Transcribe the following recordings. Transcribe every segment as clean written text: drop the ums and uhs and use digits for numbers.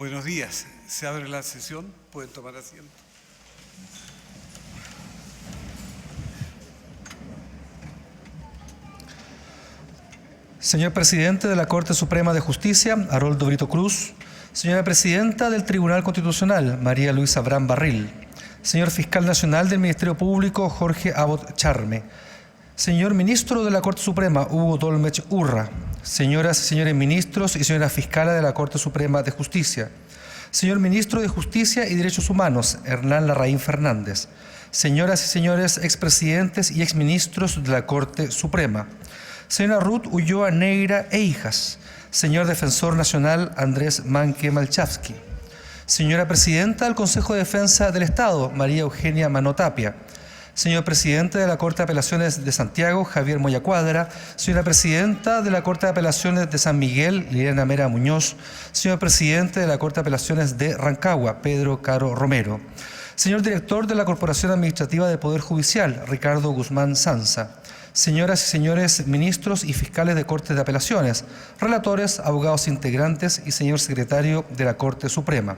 Buenos días. Se abre la sesión. Pueden tomar asiento. Señor Presidente de la Corte Suprema de Justicia, Haroldo Brito Cruz. Señora Presidenta del Tribunal Constitucional, María Luisa Abraham Barril. Señor Fiscal Nacional del Ministerio Público, Jorge Abbott Charme. Señor Ministro de la Corte Suprema, Hugo Dolmech Urra. Señoras y señores ministros y señora Fiscala de la Corte Suprema de Justicia. Señor Ministro de Justicia y Derechos Humanos, Hernán Larraín Fernández. Señoras y señores expresidentes y exministros de la Corte Suprema. Señora Ruth Ulloa Neira e hijas. Señor Defensor Nacional Andrés Manque Malchavsky. Señora Presidenta del Consejo de Defensa del Estado, María Eugenia Manó Tapia. Señor Presidente de la Corte de Apelaciones de Santiago, Javier Moya Cuadra. Señora Presidenta de la Corte de Apelaciones de San Miguel, Liliana Mera Muñoz. Señor Presidente de la Corte de Apelaciones de Rancagua, Pedro Caro Romero. Señor Director de la Corporación Administrativa del Poder Judicial, Ricardo Guzmán Sanza. Señoras y señores ministros y fiscales de Cortes de Apelaciones, relatores, abogados integrantes y señor secretario de la Corte Suprema.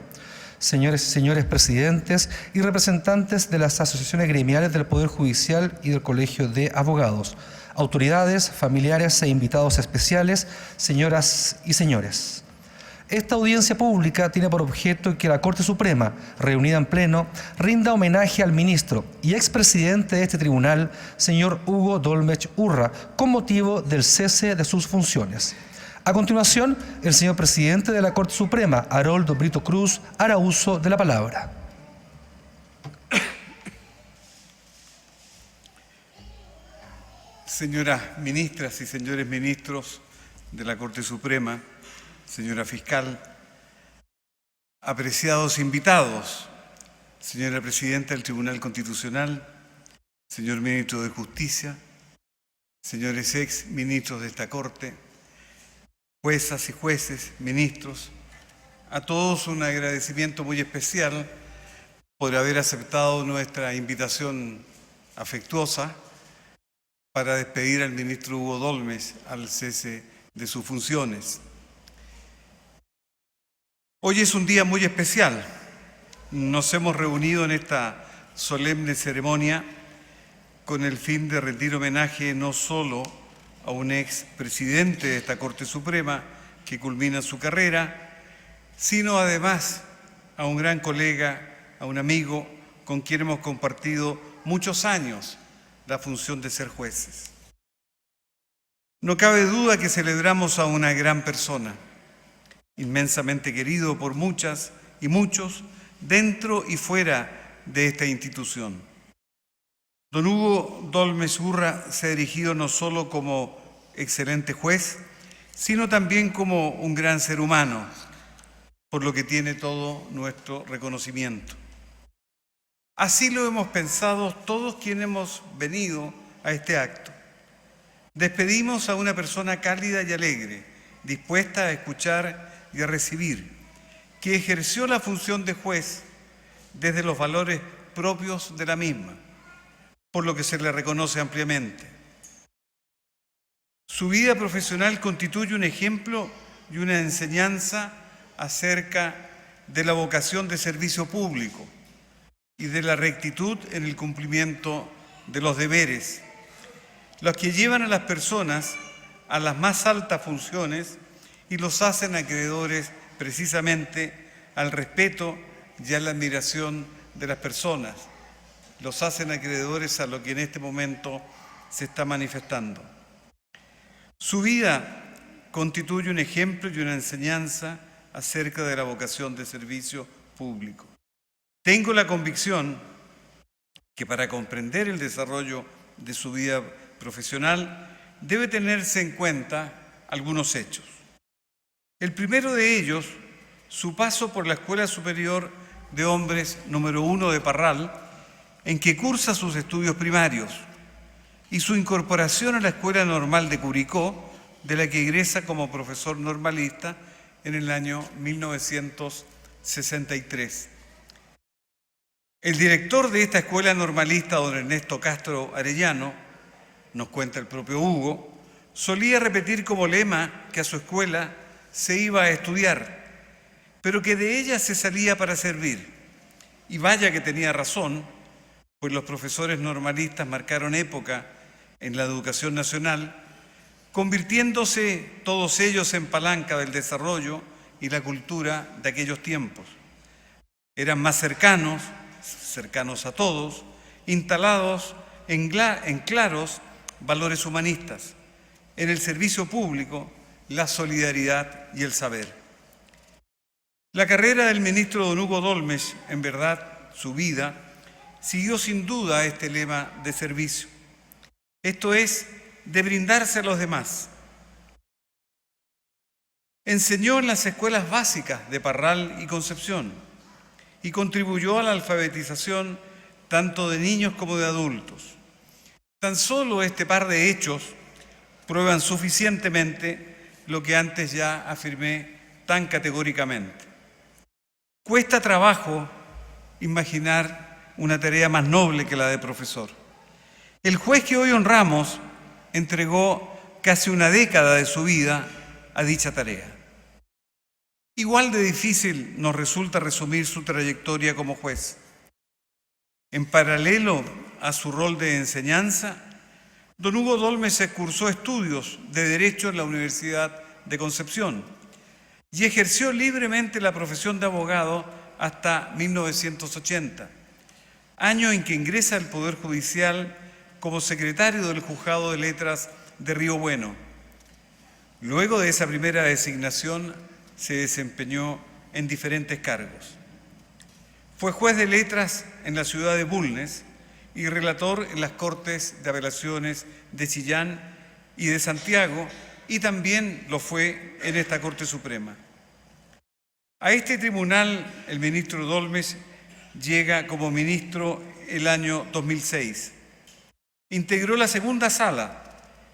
Señores y señores presidentes y representantes de las asociaciones gremiales del Poder Judicial y del Colegio de Abogados, autoridades, familiares e invitados especiales, señoras y señores. Esta audiencia pública tiene por objeto que la Corte Suprema, reunida en pleno, rinda homenaje al ministro y expresidente de este tribunal, señor Hugo Dolmech Urra, con motivo del cese de sus funciones. A continuación, el señor presidente de la Corte Suprema, Haroldo Brito Cruz, hará uso de la palabra. Señoras ministras y señores ministros de la Corte Suprema, señora fiscal, apreciados invitados, señora presidenta del Tribunal Constitucional, señor ministro de Justicia, señores ex ministros de esta Corte, juezas y jueces, ministros, a todos un agradecimiento muy especial por haber aceptado nuestra invitación afectuosa para despedir al ministro Hugo Dolmech al cese de sus funciones. Hoy es un día muy especial. Nos hemos reunido en esta solemne ceremonia con el fin de rendir homenaje no solo a un ex presidente de esta Corte Suprema que culmina su carrera, sino además a un gran colega, a un amigo con quien hemos compartido muchos años la función de ser jueces. No cabe duda que celebramos a una gran persona, inmensamente querido por muchas y muchos dentro y fuera de esta institución. Don Hugo Dolmech Urra se ha erigido no solo como excelente juez, sino también como un gran ser humano, por lo que tiene todo nuestro reconocimiento. Así lo hemos pensado todos quienes hemos venido a este acto. Despedimos a una persona cálida y alegre, dispuesta a escuchar y a recibir, que ejerció la función de juez desde los valores propios de la misma, por lo que se le reconoce ampliamente. Su vida profesional constituye un ejemplo y una enseñanza acerca de la vocación de servicio público y de la rectitud en el cumplimiento de los deberes, los que llevan a las personas a las más altas funciones y los hacen acreedores precisamente al respeto y a la admiración de las personas. Los hacen acreedores a lo que en este momento se está manifestando. Su vida constituye un ejemplo y una enseñanza acerca de la vocación de servicio público. Tengo la convicción que para comprender el desarrollo de su vida profesional debe tenerse en cuenta algunos hechos. El primero de ellos, su paso por la Escuela Superior de Hombres número 1 de Parral, en que cursa sus estudios primarios, y su incorporación a la Escuela Normal de Curicó, de la que egresa como profesor normalista en el año 1963. El director de esta escuela normalista, don Ernesto Castro Arellano, nos cuenta el propio Hugo, solía repetir como lema que a su escuela se iba a estudiar, pero que de ella se salía para servir. Y vaya que tenía razón, pues los profesores normalistas marcaron época en la educación nacional, convirtiéndose todos ellos en palanca del desarrollo y la cultura de aquellos tiempos. Eran más cercanos a todos, instalados en claros valores humanistas, en el servicio público, la solidaridad y el saber. La carrera del ministro don Hugo Dólmez, en verdad, su vida, siguió sin duda este lema de servicio. Esto es, de brindarse a los demás. Enseñó en las escuelas básicas de Parral y Concepción y contribuyó a la alfabetización tanto de niños como de adultos. Tan solo este par de hechos prueban suficientemente lo que antes ya afirmé tan categóricamente. Cuesta trabajo imaginar una tarea más noble que la de profesor. El juez que hoy honramos entregó casi una década de su vida a dicha tarea. Igual de difícil nos resulta resumir su trayectoria como juez. En paralelo a su rol de enseñanza, don Hugo Dólmez cursó estudios de Derecho en la Universidad de Concepción y ejerció libremente la profesión de abogado hasta 1980, año en que ingresa al Poder Judicial como secretario del Juzgado de Letras de Río Bueno. Luego de esa primera designación se desempeñó en diferentes cargos. Fue juez de letras en la ciudad de Bulnes y relator en las Cortes de Apelaciones de Chillán y de Santiago, y también lo fue en esta Corte Suprema. A este tribunal el ministro Dólmez llega como ministro el año 2006. Integró la segunda sala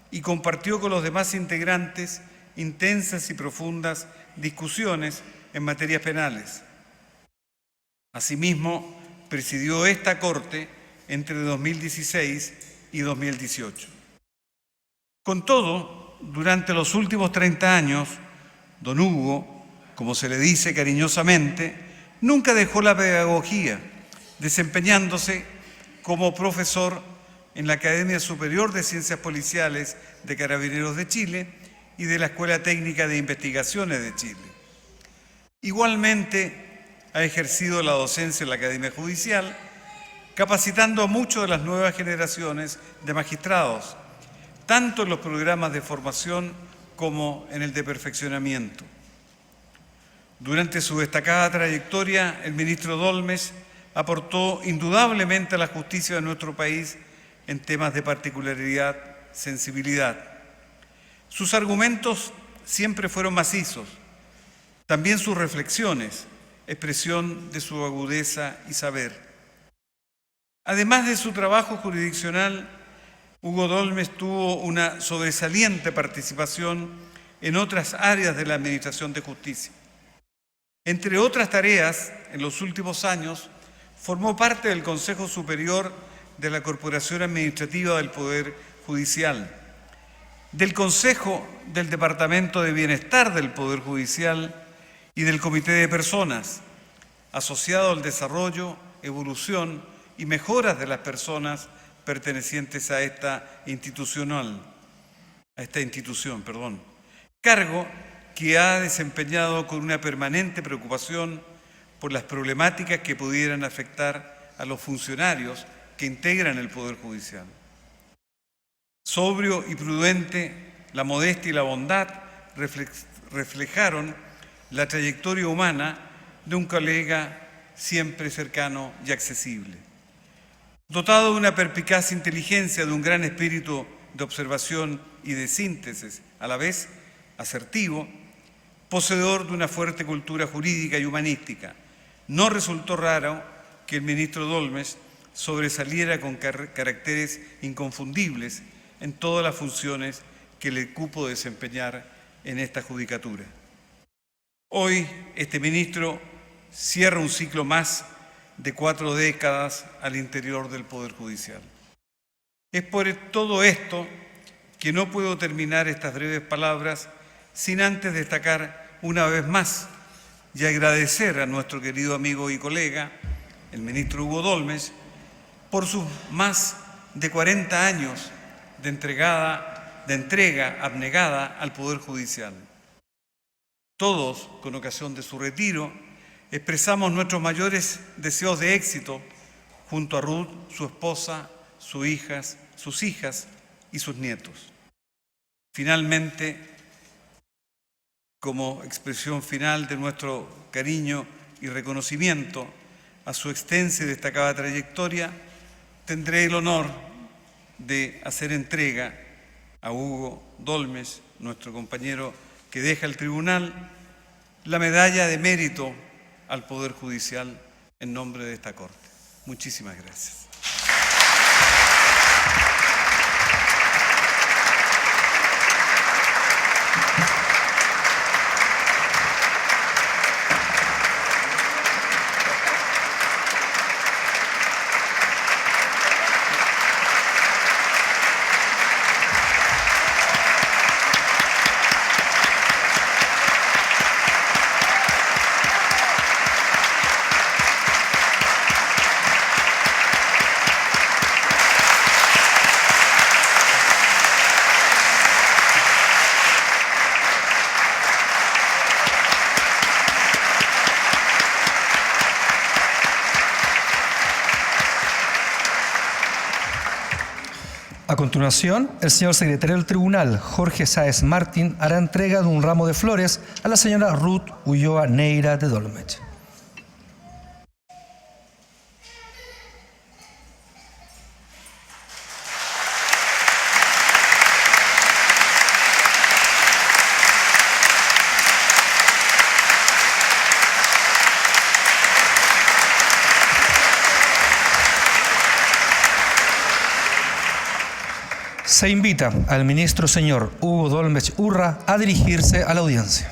y compartió con los demás integrantes intensas y profundas discusiones en materias penales. Asimismo, presidió esta Corte entre 2016 y 2018. Con todo, durante los últimos 30 años, don Hugo, como se le dice cariñosamente, nunca dejó la pedagogía, desempeñándose como profesor en la Academia Superior de Ciencias Policiales de Carabineros de Chile y de la Escuela Técnica de Investigaciones de Chile. Igualmente, ha ejercido la docencia en la Academia Judicial, capacitando a muchas de las nuevas generaciones de magistrados, tanto en los programas de formación como en el de perfeccionamiento. Durante su destacada trayectoria, el ministro Dólmez aportó indudablemente a la justicia de nuestro país en temas de particularidad, sensibilidad. Sus argumentos siempre fueron macizos, también sus reflexiones, expresión de su agudeza y saber. Además de su trabajo jurisdiccional, Hugo Dólmez tuvo una sobresaliente participación en otras áreas de la Administración de Justicia. Entre otras tareas, en los últimos años, formó parte del Consejo Superior de la Corporación Administrativa del Poder Judicial, del Consejo del Departamento de Bienestar del Poder Judicial y del Comité de Personas, asociado al desarrollo, evolución y mejoras de las personas pertenecientes a esta institución, cargo que ha desempeñado con una permanente preocupación por las problemáticas que pudieran afectar a los funcionarios que integran el Poder Judicial. Sobrio y prudente, la modestia y la bondad reflejaron la trayectoria humana de un colega siempre cercano y accesible. Dotado de una perspicaz inteligencia, de un gran espíritu de observación y de síntesis, a la vez asertivo, poseedor de una fuerte cultura jurídica y humanística, no resultó raro que el ministro Dólmez sobresaliera con caracteres inconfundibles en todas las funciones que le cupo desempeñar en esta judicatura. Hoy, este ministro cierra un ciclo más de 4 décadas al interior del Poder Judicial. Es por todo esto que no puedo terminar estas breves palabras sin antes destacar una vez más y agradecer a nuestro querido amigo y colega, el ministro Hugo Dólmez, por sus más de 40 años de entrega abnegada al Poder Judicial. Todos, con ocasión de su retiro, expresamos nuestros mayores deseos de éxito junto a Ruth, su esposa, sus hijas y sus nietos. Finalmente, como expresión final de nuestro cariño y reconocimiento a su extensa y destacada trayectoria, tendré el honor de hacer entrega a Hugo Dólmez, nuestro compañero que deja el tribunal, la medalla de mérito al Poder Judicial en nombre de esta Corte. Muchísimas gracias. A continuación, el señor secretario del Tribunal, Jorge Sáez Martín, hará entrega de un ramo de flores a la señora Ruth Ulloa Neira de Dólmez. Se invita al ministro señor Hugo Dólmez Urra a dirigirse a la audiencia.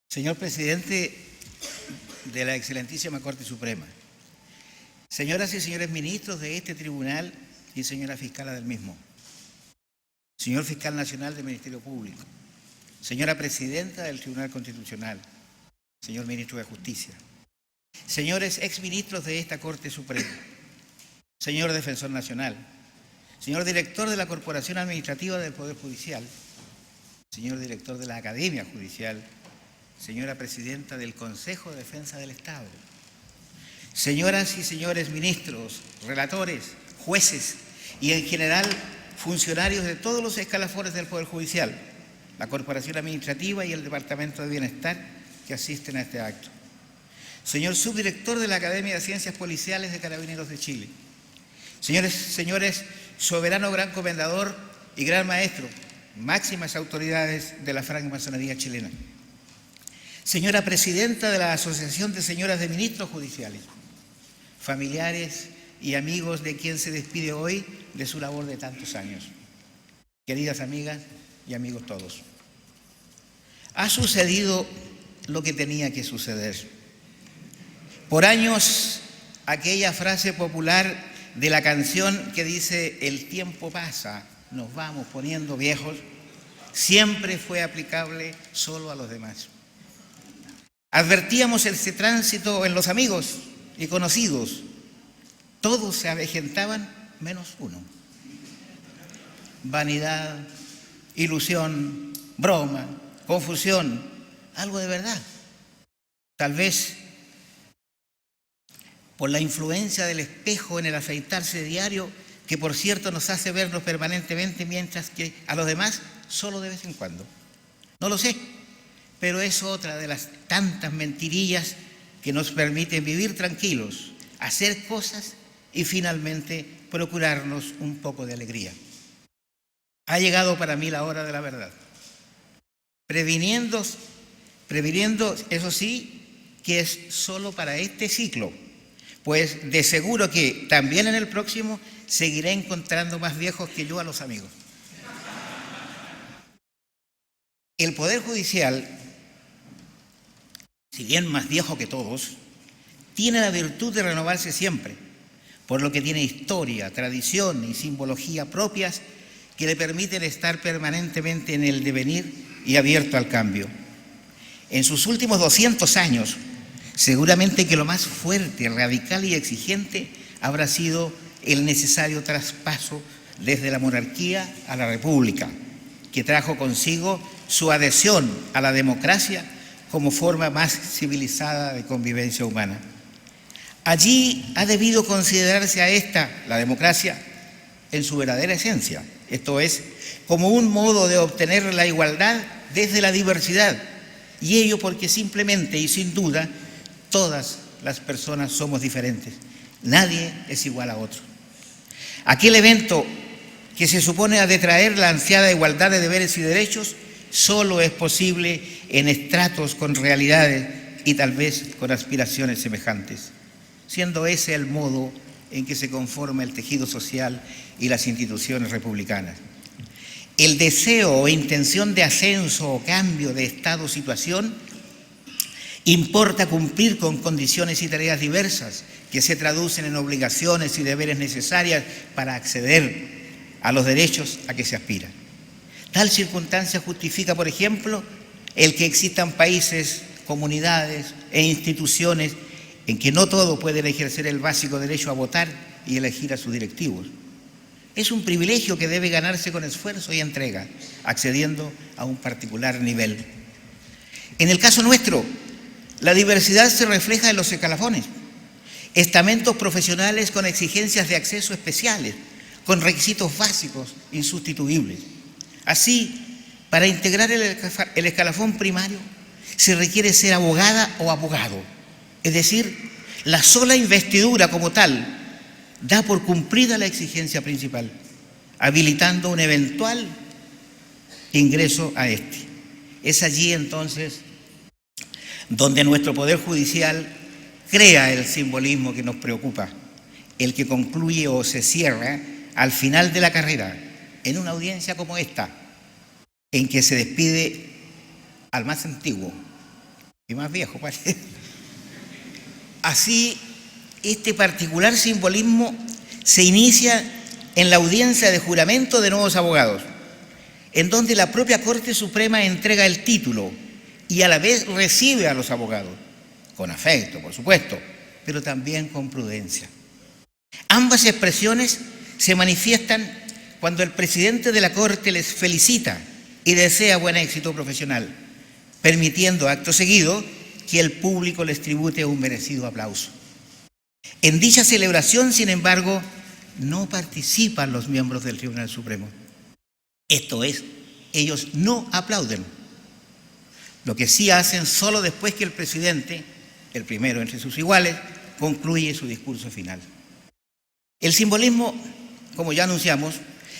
Señor presidente de la excelentísima Corte Suprema, señoras y señores ministros de este tribunal y señora fiscala del mismo, señor fiscal nacional del Ministerio Público, señora presidenta del Tribunal Constitucional, señor ministro de Justicia, señores exministros de esta Corte Suprema, señor defensor nacional, señor director de la Corporación Administrativa del Poder Judicial, señor director de la Academia Judicial, señora presidenta del Consejo de Defensa del Estado, señoras y señores ministros, relatores, jueces y en general funcionarios de todos los escalafones del Poder Judicial, la Corporación Administrativa y el Departamento de Bienestar que asisten a este acto. Señor subdirector de la Academia de Ciencias Policiales de Carabineros de Chile. Señores, soberano gran comendador y gran maestro, máximas autoridades de la francmasonería chilena. Señora presidenta de la Asociación de Señoras de Ministros Judiciales. Familiares y amigos de quien se despide hoy de su labor de tantos años. Queridas amigas y amigos todos. Ha sucedido lo que tenía que suceder. Por años, aquella frase popular de la canción que dice "el tiempo pasa, nos vamos poniendo viejos", siempre fue aplicable solo a los demás. Advertíamos ese tránsito en los amigos y conocidos. Todos se avejentaban menos uno. Vanidad, ilusión, broma, confusión, algo de verdad. Tal vez por la influencia del espejo en el afeitarse diario, que por cierto nos hace vernos permanentemente, mientras que a los demás solo de vez en cuando. No lo sé, pero es otra de las tantas mentirillas que nos permiten vivir tranquilos, hacer cosas y finalmente procurarnos un poco de alegría. Ha llegado para mí la hora de la verdad. Previniendo, eso sí, que es solo para este ciclo, pues de seguro que también en el próximo seguiré encontrando más viejos que yo a los amigos. El Poder Judicial, si bien más viejo que todos, tiene la virtud de renovarse siempre, por lo que tiene historia, tradición y simbología propias que le permiten estar permanentemente en el devenir y abierto al cambio. En sus últimos 200 años, seguramente que lo más fuerte, radical y exigente habrá sido el necesario traspaso desde la monarquía a la república, que trajo consigo su adhesión a la democracia como forma más civilizada de convivencia humana. Allí ha debido considerarse a esta, la democracia, en su verdadera esencia, esto es, como un modo de obtener la igualdad desde la diversidad, y ello porque simplemente y sin duda todas las personas somos diferentes, nadie es igual a otro. Aquel evento que se supone ha de traer la ansiada igualdad de deberes y derechos solo es posible en estratos con realidades y tal vez con aspiraciones semejantes, siendo ese el modo en que se conforma el tejido social y las instituciones republicanas. El deseo o intención de ascenso o cambio de estado o situación importa cumplir con condiciones y tareas diversas que se traducen en obligaciones y deberes necesarias para acceder a los derechos a que se aspira. Tal circunstancia justifica, por ejemplo, el que existan países, comunidades e instituciones en que no todos pueden ejercer el básico derecho a votar y elegir a sus directivos. Es un privilegio que debe ganarse con esfuerzo y entrega, accediendo a un particular nivel. En el caso nuestro, la diversidad se refleja en los escalafones, estamentos profesionales con exigencias de acceso especiales, con requisitos básicos insustituibles. Así, para integrar el escalafón primario, se requiere ser abogada o abogado. Es decir, la sola investidura como tal da por cumplida la exigencia principal, habilitando un eventual ingreso a este. Es allí entonces donde nuestro Poder Judicial crea el simbolismo que nos preocupa, el que concluye o se cierra al final de la carrera, en una audiencia como esta, en que se despide al más antiguo y más viejo, parece. Así, este particular simbolismo se inicia en la audiencia de juramento de nuevos abogados, en donde la propia Corte Suprema entrega el título y a la vez recibe a los abogados, con afecto, por supuesto, pero también con prudencia. Ambas expresiones se manifiestan cuando el presidente de la Corte les felicita y desea buen éxito profesional, permitiendo acto seguido que el público les tribute un merecido aplauso. En dicha celebración, sin embargo, no participan los miembros del Tribunal Supremo. Esto es, ellos no aplauden. Lo que sí hacen solo después que el presidente, el primero entre sus iguales, concluye su discurso final. El simbolismo, como ya anunciamos,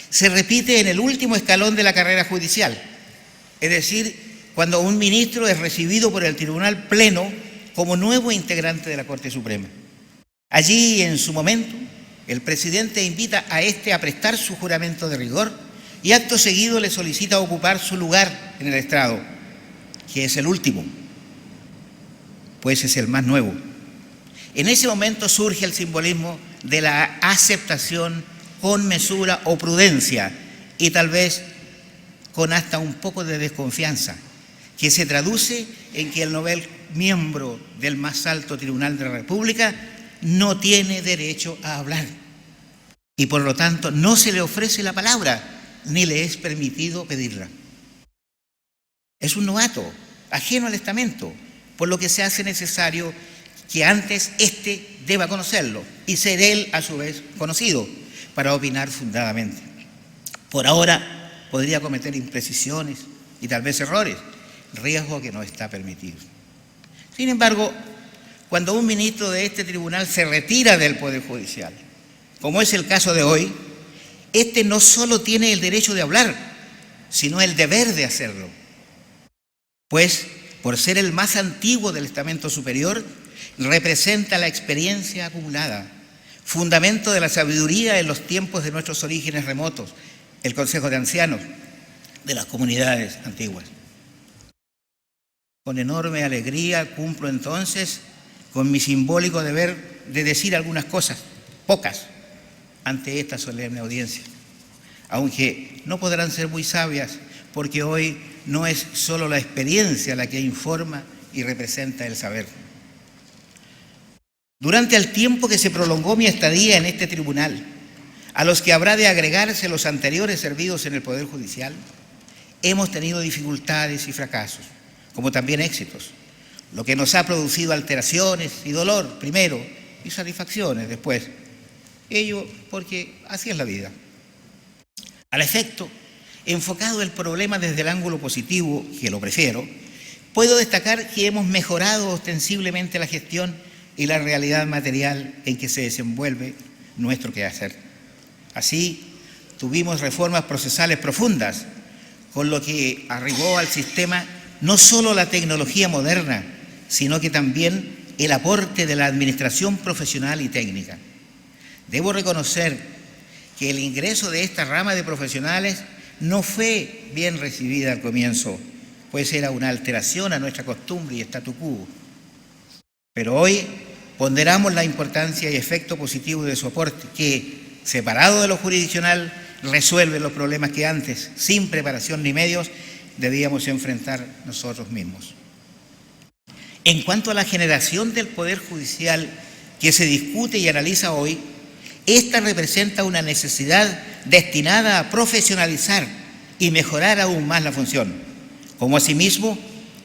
se repite en el último escalón de la carrera judicial, es decir, cuando un ministro es recibido por el Tribunal Pleno como nuevo integrante de la Corte Suprema. Allí, en su momento, el presidente invita a éste a prestar su juramento de rigor y acto seguido le solicita ocupar su lugar en el estrado, que es el último, pues es el más nuevo. En ese momento surge el simbolismo de la aceptación con mesura o prudencia y tal vez con hasta un poco de desconfianza, que se traduce en que el novel miembro del más alto tribunal de la República no tiene derecho a hablar y por lo tanto no se le ofrece la palabra ni le es permitido pedirla. Es un novato, ajeno al estamento, por lo que se hace necesario que antes éste deba conocerlo y ser él a su vez conocido para opinar fundadamente. Por ahora podría cometer imprecisiones y tal vez errores, riesgo que no está permitido. Sin embargo, cuando un ministro de este tribunal se retira del Poder Judicial, como es el caso de hoy, este no solo tiene el derecho de hablar, sino el deber de hacerlo. Pues, por ser el más antiguo del estamento superior, representa la experiencia acumulada, fundamento de la sabiduría en los tiempos de nuestros orígenes remotos, el Consejo de Ancianos de las comunidades antiguas. Con enorme alegría cumplo entonces con mi simbólico deber de decir algunas cosas pocas, ante esta solemne audiencia, aunque no podrán ser muy sabias, porque hoy no es solo la experiencia la que informa y representa el saber. Durante el tiempo que se prolongó mi estadía en este tribunal, a los que habrá de agregarse los anteriores servidos en el Poder Judicial, hemos tenido dificultades y fracasos, como también éxitos, lo que nos ha producido alteraciones y dolor primero y satisfacciones después. Ello porque así es la vida. Al efecto, enfocado el problema desde el ángulo positivo, que lo prefiero, puedo destacar que hemos mejorado ostensiblemente la gestión y la realidad material en que se desenvuelve nuestro quehacer. Así, tuvimos reformas procesales profundas, con lo que arribó al sistema no solo la tecnología moderna, sino que también el aporte de la administración profesional y técnica. Debo reconocer que el ingreso de esta rama de profesionales no fue bien recibida al comienzo, pues era una alteración a nuestra costumbre y statu quo. Pero hoy ponderamos la importancia y efecto positivo de su aporte, que, separado de lo jurisdiccional, resuelve los problemas que antes, sin preparación ni medios, debíamos enfrentar nosotros mismos. En cuanto a la generación del Poder Judicial que se discute y analiza hoy, esta representa una necesidad destinada a profesionalizar y mejorar aún más la función, como asimismo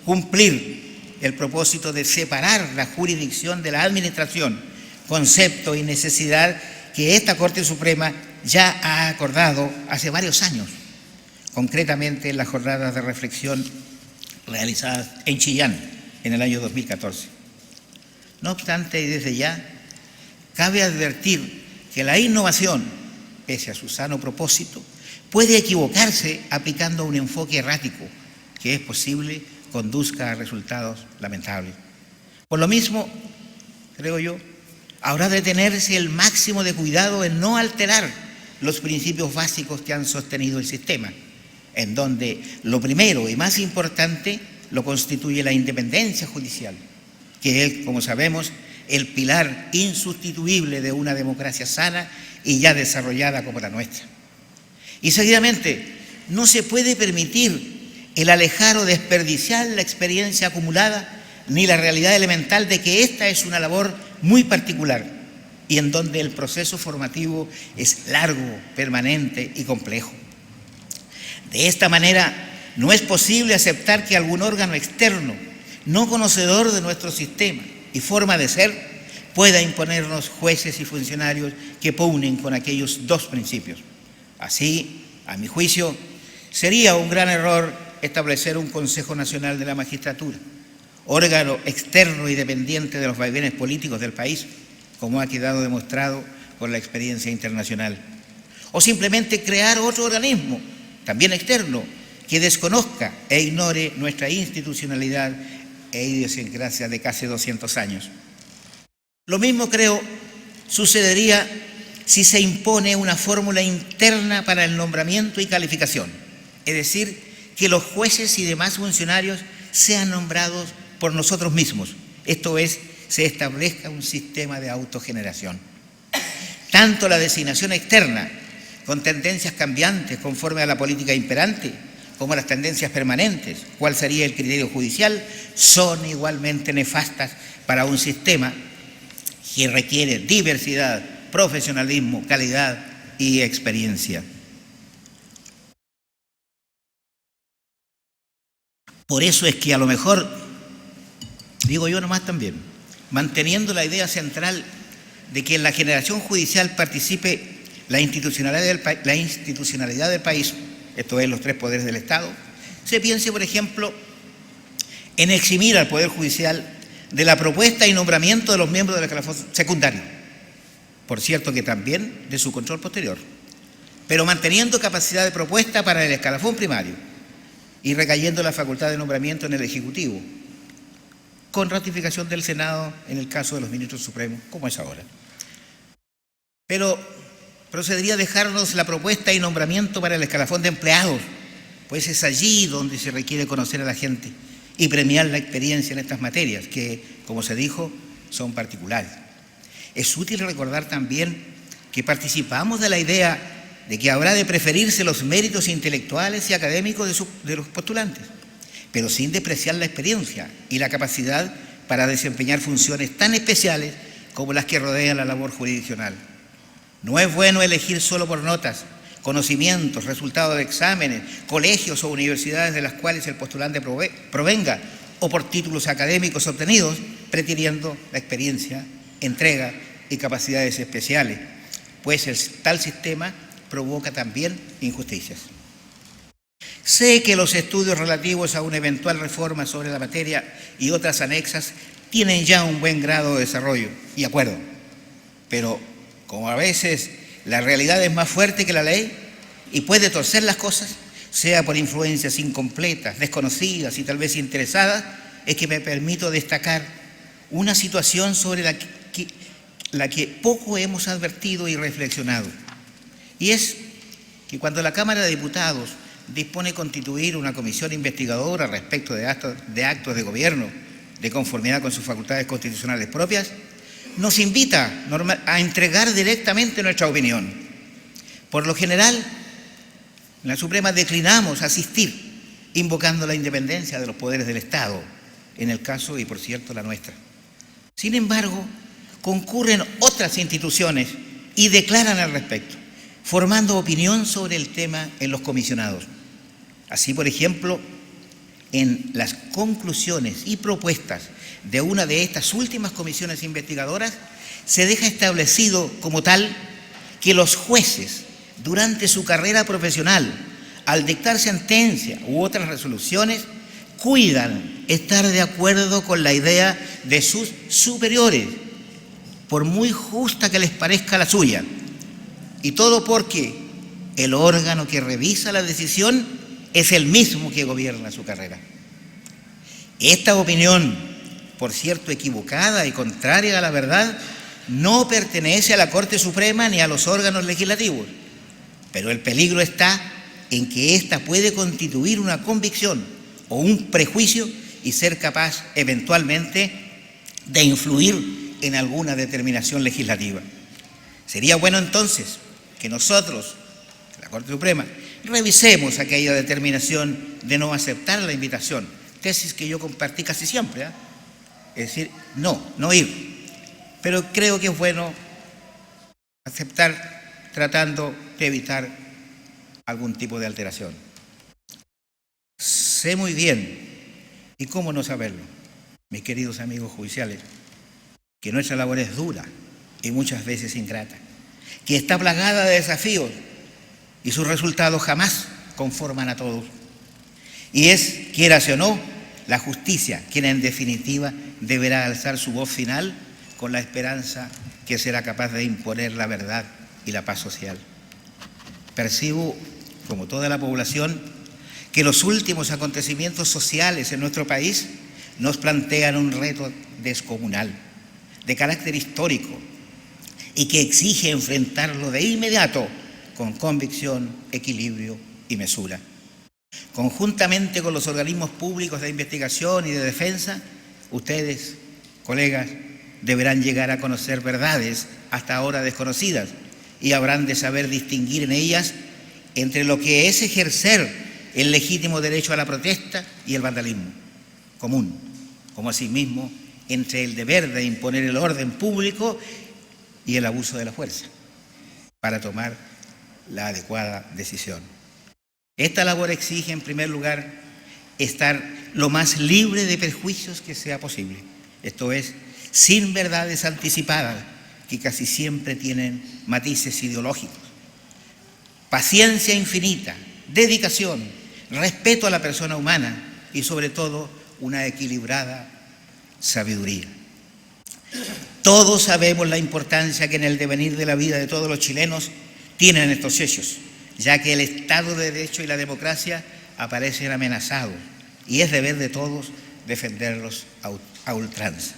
cumplir el propósito de separar la jurisdicción de la administración, concepto y necesidad que esta Corte Suprema ya ha acordado hace varios años, concretamente en las jornadas de reflexión realizadas en Chillán en el año 2014. No obstante, y desde ya, cabe advertir que la innovación, pese a su sano propósito, puede equivocarse aplicando un enfoque errático que es posible conduzca a resultados lamentables. Por lo mismo, creo yo, habrá de tenerse el máximo de cuidado en no alterar los principios básicos que han sostenido el sistema, en donde lo primero y más importante lo constituye la independencia judicial, que es, como sabemos, el pilar insustituible de una democracia sana y ya desarrollada como la nuestra. Y seguidamente, no se puede permitir el alejar o desperdiciar la experiencia acumulada ni la realidad elemental de que esta es una labor muy particular y en donde el proceso formativo es largo, permanente y complejo. De esta manera, no es posible aceptar que algún órgano externo, no conocedor de nuestro sistema y forma de ser, pueda imponernos jueces y funcionarios que pugnen con aquellos dos principios. Así, a mi juicio, sería un gran error establecer un Consejo Nacional de la Magistratura, órgano externo y dependiente de los vaivenes políticos del país, como ha quedado demostrado por la experiencia internacional. O simplemente crear otro organismo, también externo, que desconozca e ignore nuestra institucionalidad e idiosincrasia de casi 200 años. Lo mismo, creo, sucedería si se impone una fórmula interna para el nombramiento y calificación, es decir, que los jueces y demás funcionarios sean nombrados por nosotros mismos, esto es, se establezca un sistema de autogeneración. Tanto la designación externa, con tendencias cambiantes conforme a la política imperante, como las tendencias permanentes, cuál sería el criterio judicial, son igualmente nefastas para un sistema que requiere diversidad, profesionalismo, calidad y experiencia. Por eso es que a lo mejor, digo yo nomás también, manteniendo la idea central de que en la generación judicial participe la institucionalidad del país, esto es, los tres poderes del Estado, se piense, por ejemplo, en eximir al Poder Judicial de la propuesta y nombramiento de los miembros del escalafón secundario, por cierto que también de su control posterior, pero manteniendo capacidad de propuesta para el escalafón primario y recayendo la facultad de nombramiento en el Ejecutivo, con ratificación del Senado en el caso de los ministros supremos, como es ahora. Pero procedería a dejarnos la propuesta y nombramiento para el escalafón de empleados, pues es allí donde se requiere conocer a la gente y premiar la experiencia en estas materias, que, como se dijo, son particulares. Es útil recordar también que participamos de la idea de que habrá de preferirse los méritos intelectuales y académicos de los postulantes, pero sin despreciar la experiencia y la capacidad para desempeñar funciones tan especiales como las que rodean la labor jurisdiccional. No es bueno elegir solo por notas, conocimientos, resultados de exámenes, colegios o universidades de las cuales el postulante provenga, o por títulos académicos obtenidos, prefiriendo la experiencia, entrega y capacidades especiales, pues tal sistema provoca también injusticias. Sé que los estudios relativos a una eventual reforma sobre la materia y otras anexas tienen ya un buen grado de desarrollo y acuerdo, pero como a veces la realidad es más fuerte que la ley y puede torcer las cosas, sea por influencias incompletas, desconocidas y tal vez interesadas, es que me permito destacar una situación sobre la que poco hemos advertido y reflexionado. Y es que cuando la Cámara de Diputados dispone constituir una comisión investigadora respecto de actos de gobierno de conformidad con sus facultades constitucionales propias, nos invita a entregar directamente nuestra opinión. Por lo general, en la Suprema declinamos asistir, invocando la independencia de los poderes del Estado, en el caso, y por cierto, la nuestra. Sin embargo, concurren otras instituciones y declaran al respecto, formando opinión sobre el tema en los comisionados. Así, por ejemplo, en las conclusiones y propuestas de una de estas últimas comisiones investigadoras, se deja establecido como tal que los jueces, durante su carrera profesional, al dictar sentencia u otras resoluciones, cuidan estar de acuerdo con la idea de sus superiores, por muy justa que les parezca la suya, y todo porque el órgano que revisa la decisión es el mismo que gobierna su carrera. Esta opinión, por cierto equivocada y contraria a la verdad, no pertenece a la Corte Suprema ni a los órganos legislativos, pero el peligro está en que ésta puede constituir una convicción o un prejuicio y ser capaz eventualmente de influir en alguna determinación legislativa. Sería bueno entonces que nosotros, la Corte Suprema, revisemos aquella determinación de no aceptar la invitación, tesis que yo compartí casi siempre, ¿eh? Es decir, no ir. Pero creo que es bueno aceptar tratando de evitar algún tipo de alteración. Sé muy bien, y cómo no saberlo, mis queridos amigos judiciales, que nuestra labor es dura y muchas veces ingrata, que está plagada de desafíos y sus resultados jamás conforman a todos. Y es, quierase o no, la justicia quien en definitiva deberá alzar su voz final con la esperanza que será capaz de imponer la verdad y la paz social. Percibo, como toda la población, que los últimos acontecimientos sociales en nuestro país nos plantean un reto descomunal, de carácter histórico, y que exige enfrentarlo de inmediato con convicción, equilibrio y mesura. Conjuntamente con los organismos públicos de investigación y de defensa, ustedes, colegas, deberán llegar a conocer verdades hasta ahora desconocidas y habrán de saber distinguir en ellas entre lo que es ejercer el legítimo derecho a la protesta y el vandalismo común, como asimismo entre el deber de imponer el orden público y el abuso de la fuerza para tomar la adecuada decisión. Esta labor exige, en primer lugar, estar lo más libre de prejuicios que sea posible, esto es, sin verdades anticipadas que casi siempre tienen matices ideológicos. Paciencia infinita, dedicación, respeto a la persona humana y sobre todo una equilibrada sabiduría. Todos sabemos la importancia que en el devenir de la vida de todos los chilenos tienen estos hechos, ya que el Estado de Derecho y la democracia aparecen amenazados y es deber de todos defenderlos a ultranza.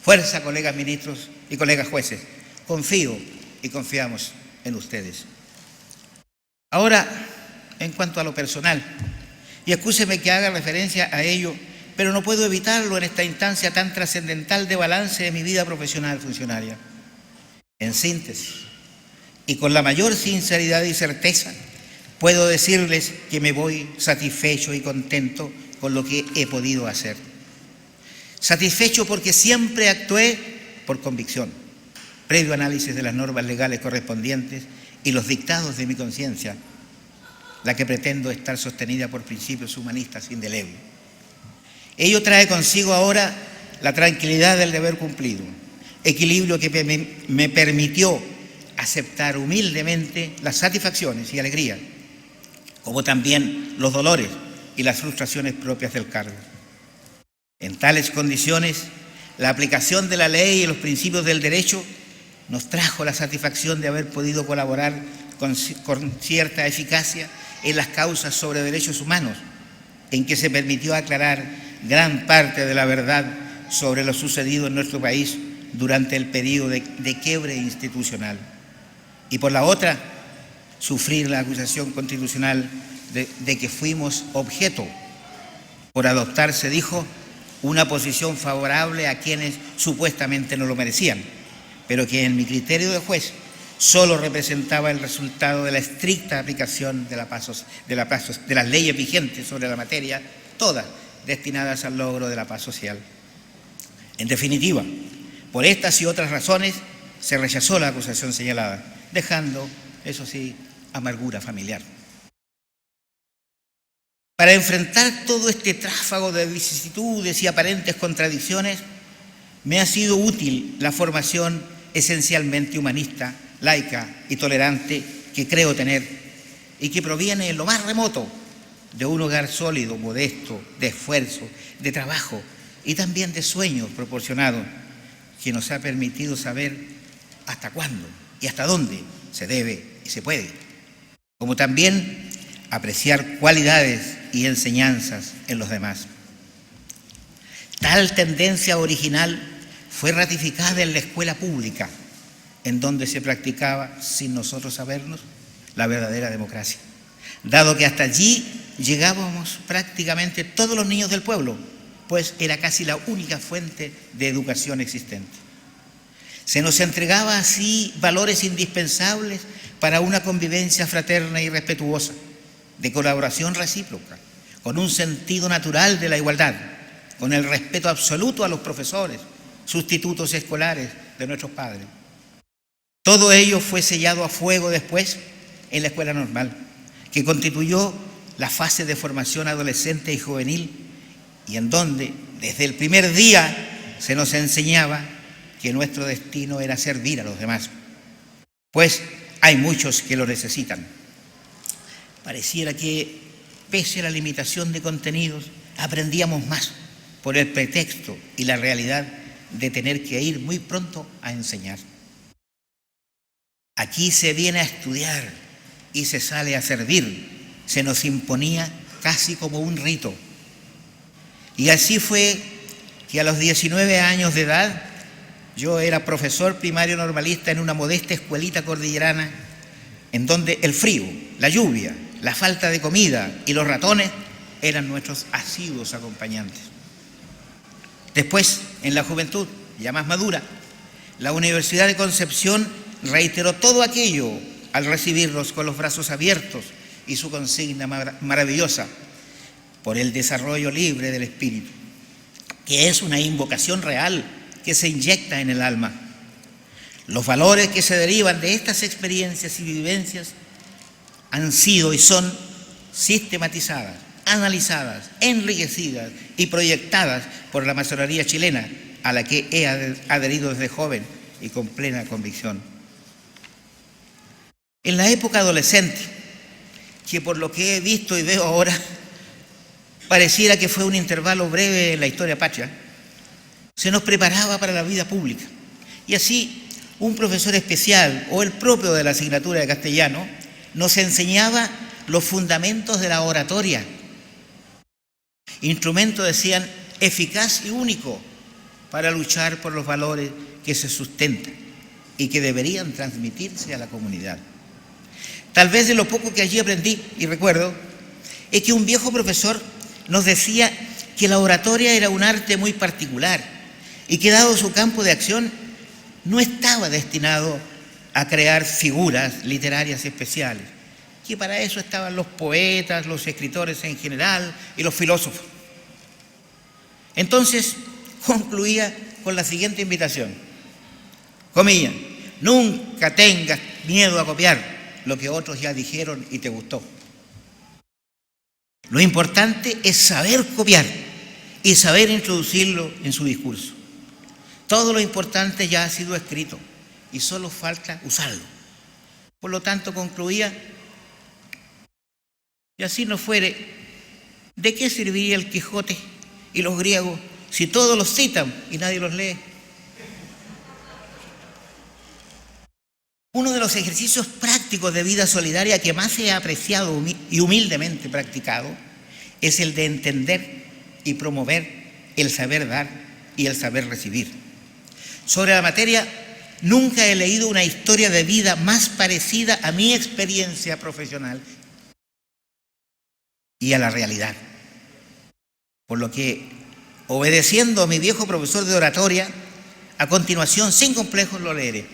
Fuerza, colegas ministros y colegas jueces, confío y confiamos en ustedes. Ahora, en cuanto a lo personal, y excúseme que haga referencia a ello, pero no puedo evitarlo en esta instancia tan trascendental de balance de mi vida profesional funcionaria. En síntesis, y con la mayor sinceridad y certeza, puedo decirles que me voy satisfecho y contento con lo que he podido hacer. Satisfecho porque siempre actué por convicción, previo análisis de las normas legales correspondientes y los dictados de mi conciencia, la que pretendo estar sostenida por principios humanistas indelebles. Ello trae consigo ahora la tranquilidad del deber cumplido, equilibrio que me permitió aceptar humildemente las satisfacciones y alegrías, como también los dolores y las frustraciones propias del cargo. En tales condiciones, la aplicación de la ley y los principios del derecho nos trajo la satisfacción de haber podido colaborar con cierta eficacia en las causas sobre derechos humanos, en que se permitió aclarar gran parte de la verdad sobre lo sucedido en nuestro país durante el periodo de quiebre institucional. Y por la otra, sufrir la acusación constitucional de que fuimos objeto por adoptar, se dijo, una posición favorable a quienes supuestamente no lo merecían, pero que en mi criterio de juez solo representaba el resultado de la estricta aplicación de las leyes vigentes sobre la materia, todas destinadas al logro de la paz social. En definitiva, por estas y otras razones se rechazó la acusación señalada, dejando, eso sí, amargura familiar. Para enfrentar todo este tráfago de vicisitudes y aparentes contradicciones, me ha sido útil la formación esencialmente humanista, laica y tolerante que creo tener y que proviene en lo más remoto de un hogar sólido, modesto, de esfuerzo, de trabajo y también de sueños proporcionados, que nos ha permitido saber hasta cuándo y hasta dónde se debe y se puede, como también apreciar cualidades y enseñanzas en los demás. Tal tendencia original fue ratificada en la escuela pública, en donde se practicaba, sin nosotros sabernos, la verdadera democracia, dado que hasta allí llegábamos prácticamente todos los niños del pueblo, pues era casi la única fuente de educación existente. Se nos entregaba así valores indispensables para una convivencia fraterna y respetuosa, de colaboración recíproca, con un sentido natural de la igualdad, con el respeto absoluto a los profesores, sustitutos escolares de nuestros padres. Todo ello fue sellado a fuego después en la escuela normal, que constituyó la fase de formación adolescente y juvenil, y en donde desde el primer día se nos enseñaba que nuestro destino era servir a los demás, pues hay muchos que lo necesitan. Pareciera que, pese a la limitación de contenidos, aprendíamos más por el pretexto y la realidad de tener que ir muy pronto a enseñar. Aquí se viene a estudiar y se sale a servir, se nos imponía casi como un rito. Y así fue que a los 19 años de edad yo era profesor primario normalista en una modesta escuelita cordillerana, en donde el frío, la lluvia, la falta de comida y los ratones eran nuestros asiduos acompañantes. Después, en la juventud, ya más madura, la Universidad de Concepción reiteró todo aquello al recibirnos con los brazos abiertos y su consigna maravillosa por el desarrollo libre del espíritu, que es una invocación real que se inyecta en el alma. Los valores que se derivan de estas experiencias y vivencias han sido y son sistematizadas, analizadas, enriquecidas y proyectadas por la masonería chilena, a la que he adherido desde joven y con plena convicción. En la época adolescente, que por lo que he visto y veo ahora, pareciera que fue un intervalo breve en la historia patria, se nos preparaba para la vida pública. Y así, un profesor especial o el propio de la asignatura de castellano nos enseñaba los fundamentos de la oratoria, instrumento, decían, eficaz y único para luchar por los valores que se sustentan y que deberían transmitirse a la comunidad. Tal vez de lo poco que allí aprendí y recuerdo, es que un viejo profesor nos decía que la oratoria era un arte muy particular y que, dado su campo de acción, no estaba destinado a crear figuras literarias especiales, que para eso estaban los poetas, los escritores en general y los filósofos. Entonces concluía con la siguiente invitación, comillas: nunca tengas miedo a copiar lo que otros ya dijeron y te gustó. Lo importante es saber copiar y saber introducirlo en su discurso. Todo lo importante ya ha sido escrito y solo falta usarlo. Por lo tanto, concluía: y así no fuere, ¿de qué serviría el Quijote y los griegos si todos los citan y nadie los lee? Uno de los ejercicios prácticos de vida solidaria que más he apreciado y humildemente practicado es el de entender y promover el saber dar y el saber recibir. Sobre la materia, nunca he leído una historia de vida más parecida a mi experiencia profesional y a la realidad. Por lo que, obedeciendo a mi viejo profesor de oratoria, a continuación, sin complejos, lo leeré.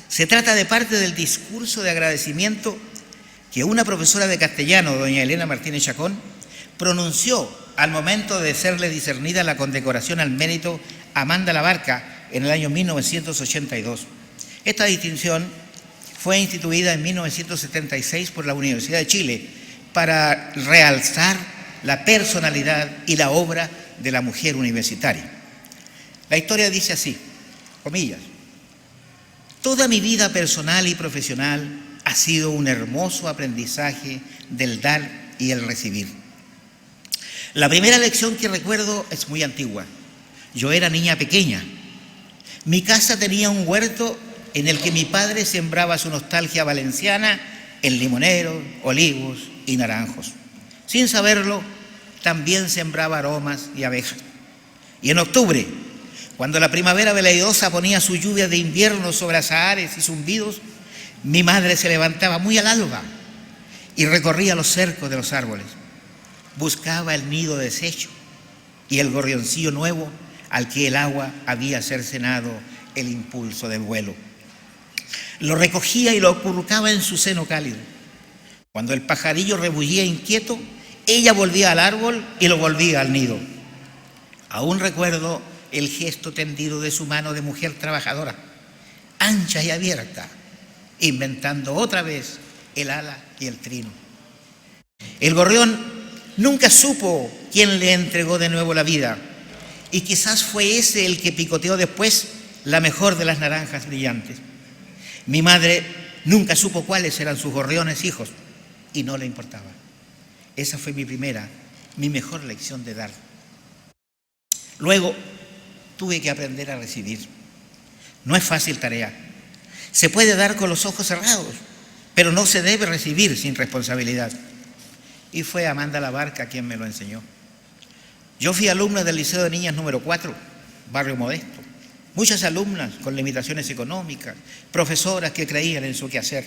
Se trata de parte del discurso de agradecimiento que una profesora de castellano, doña Elena Martínez Chacón, pronunció al momento de serle discernida la condecoración al mérito Amanda Labarca en el año 1982. Esta distinción fue instituida en 1976 por la Universidad de Chile para realzar la personalidad y la obra de la mujer universitaria. La historia dice así, comillas: toda mi vida personal y profesional ha sido un hermoso aprendizaje del dar y el recibir. La primera lección que recuerdo es muy antigua. Yo era niña pequeña. Mi casa tenía un huerto en el que mi padre sembraba su nostalgia valenciana en limoneros, olivos y naranjos. Sin saberlo, también sembraba aromas y abejas. Y en octubre, cuando la primavera veleidosa ponía su lluvia de invierno sobre azahares y zumbidos, mi madre se levantaba muy al alba y recorría los cercos de los árboles. Buscaba el nido deshecho y el gorrioncillo nuevo al que el agua había cercenado el impulso del vuelo. Lo recogía y lo acurrucaba en su seno cálido. Cuando el pajarillo rebullía inquieto, ella volvía al árbol y lo volvía al nido. Aún recuerdo el gesto tendido de su mano de mujer trabajadora, ancha y abierta, inventando otra vez el ala y el trino. El gorrión nunca supo quién le entregó de nuevo la vida, y quizás fue ese el que picoteó después la mejor de las naranjas brillantes. Mi madre nunca supo cuáles eran sus gorriones hijos, y no le importaba. Esa fue mi mejor lección de dar. Luego tuve que aprender a recibir. No es fácil tarea. Se puede dar con los ojos cerrados, pero no se debe recibir sin responsabilidad. Y fue Amanda Labarca quien me lo enseñó. Yo fui alumna del Liceo de Niñas número 4, barrio modesto. Muchas alumnas con limitaciones económicas, profesoras que creían en su quehacer.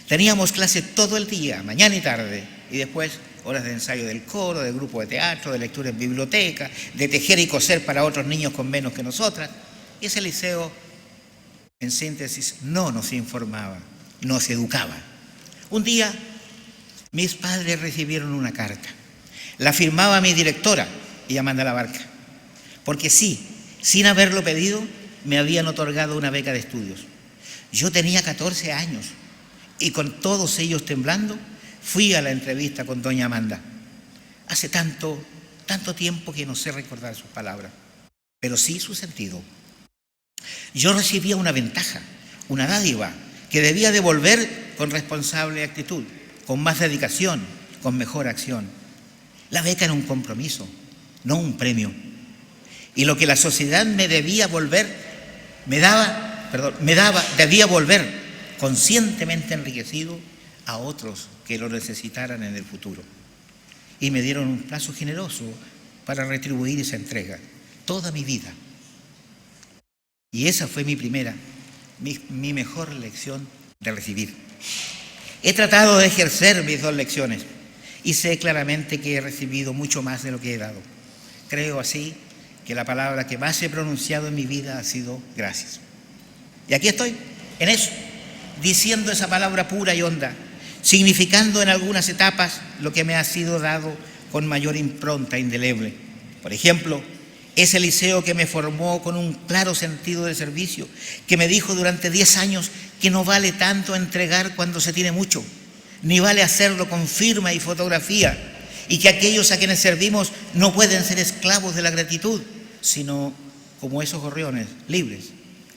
Teníamos clases todo el día, mañana y tarde, y después horas de ensayo del coro, de grupo de teatro, de lectura en biblioteca, de tejer y coser para otros niños con menos que nosotras. Y ese liceo, en síntesis, no nos informaba, nos educaba. Un día, mis padres recibieron una carta. La firmaba mi directora y Amanda Labarca, porque sí, sin haberlo pedido, me habían otorgado una beca de estudios. Yo tenía 14 años y con todos ellos temblando, fui a la entrevista con doña Amanda. Hace tanto tiempo que no sé recordar sus palabras, pero sí su sentido. Yo recibía una ventaja, una dádiva, que debía devolver con responsable actitud, con más dedicación, con mejor acción. La beca era un compromiso, no un premio. Y lo que la sociedad me debía debía volver conscientemente enriquecido a otros que lo necesitaran en el futuro. Y me dieron un plazo generoso para retribuir esa entrega, toda mi vida. Y esa fue mi mejor lección de recibir. He tratado de ejercer mis dos lecciones y sé claramente que he recibido mucho más de lo que he dado. Creo así que la palabra que más he pronunciado en mi vida ha sido gracias. Y aquí estoy, en eso, diciendo esa palabra pura y honda, significando en algunas etapas lo que me ha sido dado con mayor impronta indeleble. Por ejemplo, ese liceo que me formó con un claro sentido de servicio, que me dijo durante 10 años que no vale tanto entregar cuando se tiene mucho, ni vale hacerlo con firma y fotografía, y que aquellos a quienes servimos no pueden ser esclavos de la gratitud, sino como esos gorriones, libres,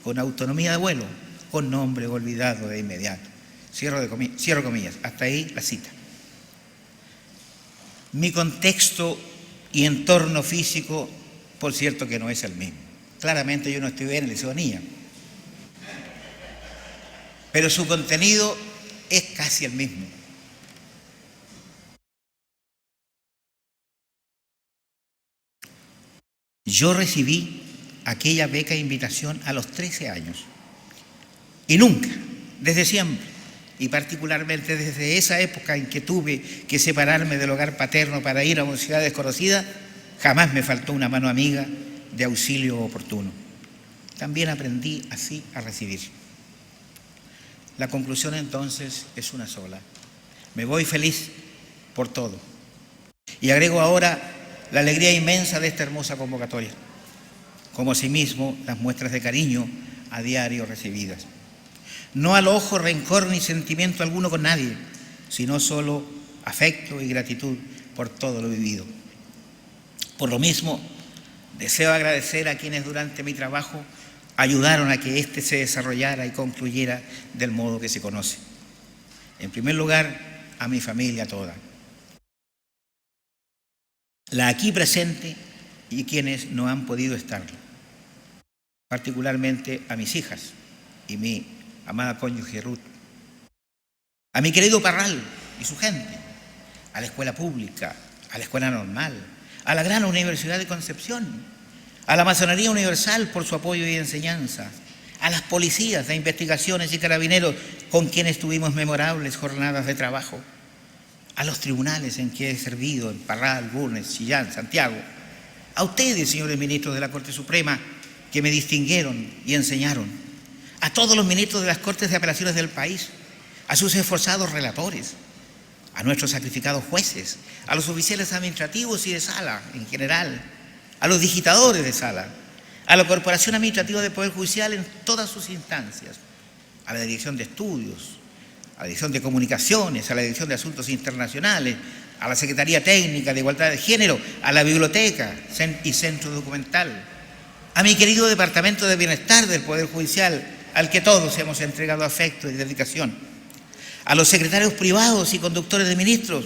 con autonomía de vuelo, con nombre olvidado de inmediato. Cierro comillas, hasta ahí la cita. Mi contexto y entorno físico, por cierto, que no es el mismo. Claramente yo no estudié en el Liceo Niña, pero su contenido es casi el mismo. Yo recibí aquella beca de invitación a los 13 años y nunca, desde siempre, y particularmente desde esa época en que tuve que separarme del hogar paterno para ir a una ciudad desconocida, jamás me faltó una mano amiga de auxilio oportuno. También aprendí así a recibir. La conclusión entonces es una sola. Me voy feliz por todo. Y agrego ahora la alegría inmensa de esta hermosa convocatoria, como asimismo las muestras de cariño a diario recibidas. No alojo rencor ni sentimiento alguno con nadie, sino solo afecto y gratitud por todo lo vivido. Por lo mismo, deseo agradecer a quienes durante mi trabajo ayudaron a que éste se desarrollara y concluyera del modo que se conoce. En primer lugar, a mi familia toda, la aquí presente y quienes no han podido estarlo, particularmente a mis hijas y mi amada cónyuge Ruth, a mi querido Parral y su gente, a la escuela pública, a la escuela normal, a la gran Universidad de Concepción, a la Masonería Universal por su apoyo y enseñanza, a las policías de investigaciones y carabineros con quienes tuvimos memorables jornadas de trabajo, a los tribunales en que he servido, en Parral, Bulnes, Chillán, Santiago, a ustedes, señores ministros de la Corte Suprema, que me distinguieron y enseñaron, a todos los ministros de las Cortes de Apelaciones del país, a sus esforzados relatores, a nuestros sacrificados jueces, a los oficiales administrativos y de sala en general, a los digitadores de sala, a la Corporación Administrativa del Poder Judicial en todas sus instancias, a la Dirección de Estudios, a la Dirección de Comunicaciones, a la Dirección de Asuntos Internacionales, a la Secretaría Técnica de Igualdad de Género, a la Biblioteca y Centro Documental, a mi querido Departamento de Bienestar del Poder Judicial, al que todos hemos entregado afecto y dedicación, a los secretarios privados y conductores de ministros,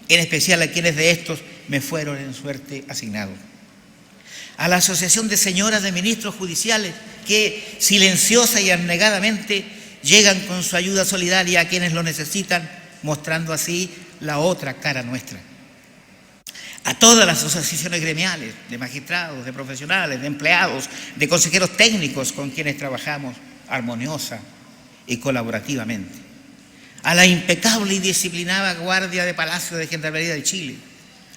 en especial a quienes de estos me fueron en suerte asignados, a la Asociación de Señoras de Ministros Judiciales que silenciosa y abnegadamente llegan con su ayuda solidaria a quienes lo necesitan, mostrando así la otra cara nuestra. A todas las asociaciones gremiales, de magistrados, de profesionales, de empleados, de consejeros técnicos con quienes trabajamos armoniosa y colaborativamente. A la impecable y disciplinada Guardia de Palacio de Gendarmería de Chile.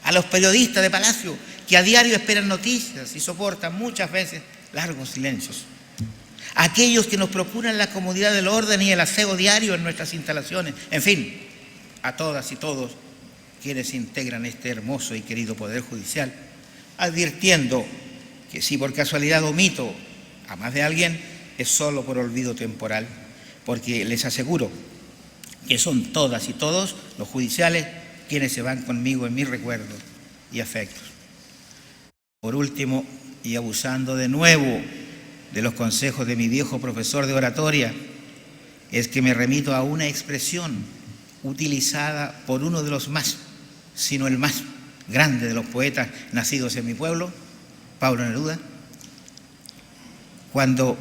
A los periodistas de Palacio que a diario esperan noticias y soportan muchas veces largos silencios. A aquellos que nos procuran la comodidad del orden y el aseo diario en nuestras instalaciones. En fin, a todas y todos quienes integran este hermoso y querido Poder Judicial, advirtiendo que si por casualidad omito a más de alguien, es solo por olvido temporal, porque les aseguro que son todas y todos los judiciales quienes se van conmigo en mis recuerdos y afectos. Por último, y abusando de nuevo de los consejos de mi viejo profesor de oratoria, es que me remito a una expresión utilizada por uno de los más, sino el más grande de los poetas nacidos en mi pueblo, Pablo Neruda, cuando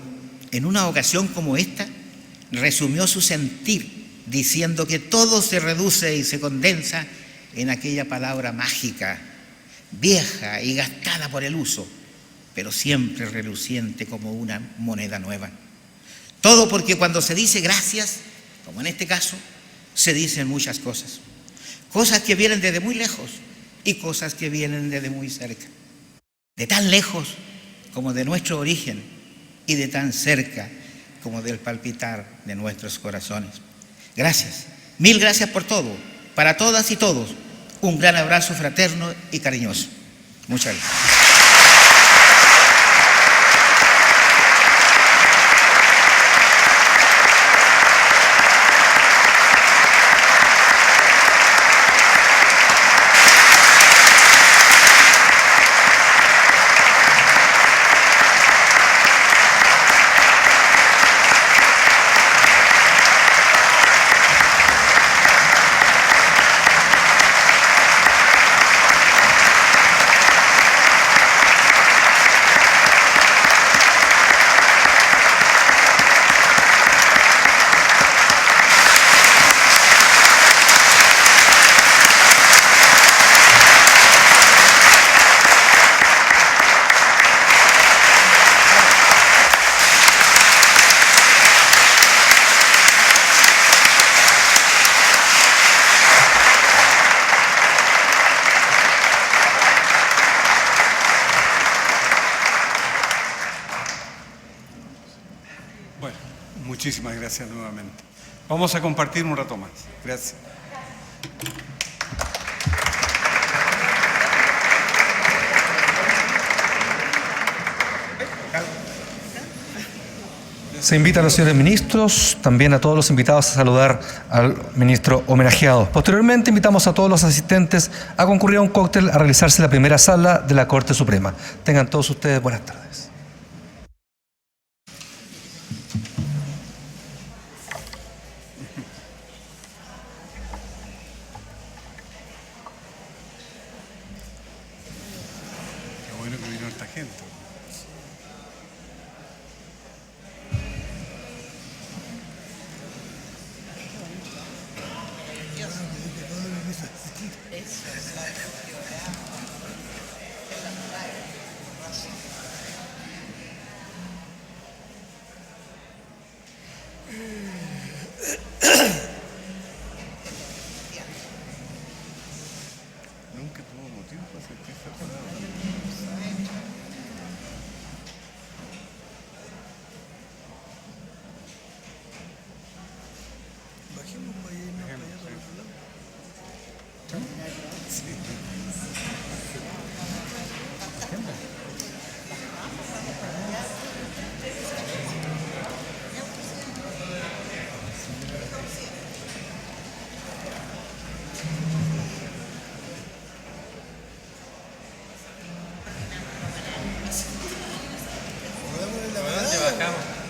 en una ocasión como esta resumió su sentir diciendo que todo se reduce y se condensa en aquella palabra mágica, vieja y gastada por el uso, pero siempre reluciente como una moneda nueva. Todo porque cuando se dice gracias, como en este caso, se dicen muchas cosas. Cosas que vienen desde muy lejos y cosas que vienen desde muy cerca. de tan lejos como de nuestro origen y de tan cerca como del palpitar de nuestros corazones. Gracias, mil gracias por todo, para todas y todos, un gran abrazo fraterno y cariñoso. Muchas gracias. Bueno, muchísimas gracias nuevamente. Vamos a compartir un rato más. Gracias. Se invita a los señores ministros, también a todos los invitados a saludar al ministro homenajeado. Posteriormente invitamos a todos los asistentes a concurrir a un cóctel a realizarse en la primera sala de la Corte Suprema. Tengan todos ustedes buenas tardes. Qué bueno que vino esta gente. Nunca tuvo motivo para sentirse parado. ¿Dónde bajamos?